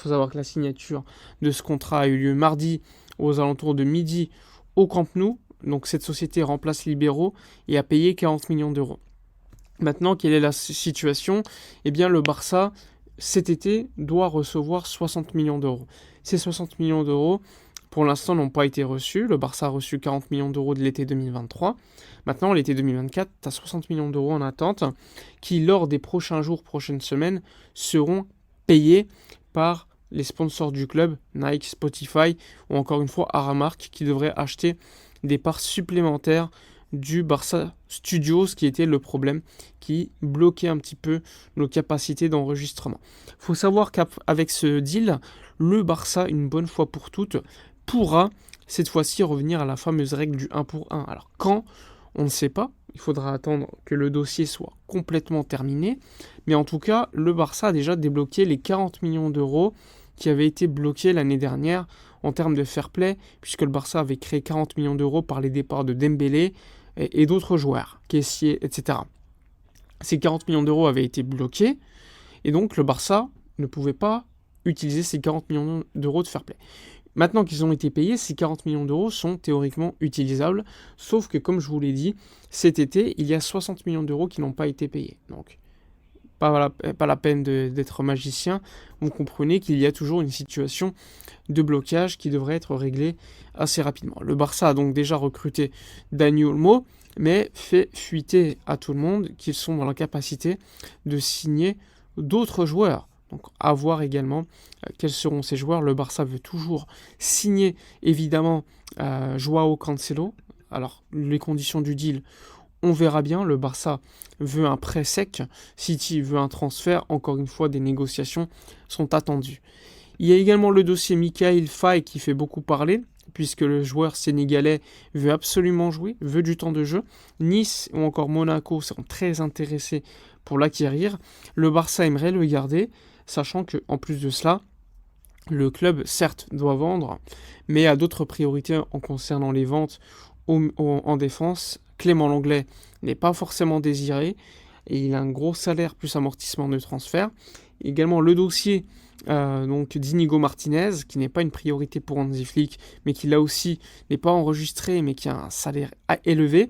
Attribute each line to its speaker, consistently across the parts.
Speaker 1: faut savoir que la signature de ce contrat a eu lieu mardi aux alentours de midi au Camp Nou. Donc cette société remplace Libero et a payé 40 millions d'euros. Maintenant, quelle est la situation? Eh bien, le Barça, cet été, doit recevoir 60 millions d'euros. Ces 60 millions d'euros, pour l'instant, n'ont pas été reçus. Le Barça a reçu 40 millions d'euros de l'été 2023. Maintenant, l'été 2024, tu as 60 millions d'euros en attente qui, lors des prochains jours, prochaines semaines, seront payés par les sponsors du club, Nike, Spotify ou encore une fois Aramark, qui devraient acheter des parts supplémentaires du Barça Studios, qui était le problème qui bloquait un petit peu nos capacités d'enregistrement. Il faut savoir qu'avec ce deal, le Barça, une bonne fois pour toutes, pourra cette fois-ci revenir à la fameuse règle du 1 pour 1. Alors quand? On ne sait pas. Il faudra attendre que le dossier soit complètement terminé. Mais en tout cas, le Barça a déjà débloqué les 40 millions d'euros qui avaient été bloqués l'année dernière en termes de fair play, puisque le Barça avait créé 40 millions d'euros par les départs de Dembélé et d'autres joueurs, Kessié, etc. Ces 40 millions d'euros avaient été bloqués, et donc le Barça ne pouvait pas utiliser ces 40 millions d'euros de fair play. Maintenant qu'ils ont été payés, ces 40 millions d'euros sont théoriquement utilisables, sauf que comme je vous l'ai dit, cet été, il y a 60 millions d'euros qui n'ont pas été payés. Donc, pas la peine d'être magicien, vous comprenez qu'il y a toujours une situation de blocage qui devrait être réglée assez rapidement. Le Barça a donc déjà recruté Dani Olmo, mais fait fuiter à tout le monde qu'ils sont dans la capacité de signer d'autres joueurs. Donc à voir également quels seront ces joueurs. Le Barça veut toujours signer évidemment Joao Cancelo. Alors les conditions du deal, on verra bien. Le Barça veut un prêt sec. City veut un transfert. Encore une fois, des négociations sont attendues. Il y a également le dossier Mikayil Faye qui fait beaucoup parler, puisque le joueur sénégalais veut absolument jouer, veut du temps de jeu. Nice ou encore Monaco sont très intéressés pour l'acquérir. Le Barça aimerait le garder, sachant qu'en plus de cela, le club, certes, doit vendre, mais a d'autres priorités en concernant les ventes en défense. Clément Lenglet n'est pas forcément désiré, et il a un gros salaire plus amortissement de transfert. Également le dossier donc d'Inigo Martinez, qui n'est pas une priorité pour Hansi Flick, mais qui là aussi n'est pas enregistré, mais qui a un salaire élevé.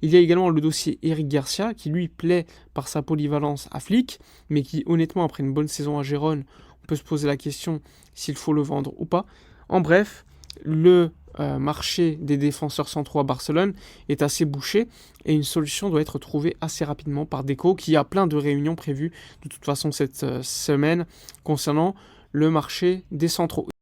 Speaker 1: Il y a également le dossier Eric Garcia, qui lui plaît par sa polyvalence à Flick, mais qui honnêtement, après une bonne saison à Gérone, on peut se poser la question s'il faut le vendre ou pas. En bref, le marché des défenseurs centraux à Barcelone est assez bouché et une solution doit être trouvée assez rapidement par Deco, qui a plein de réunions prévues de toute façon cette semaine concernant le marché des centraux.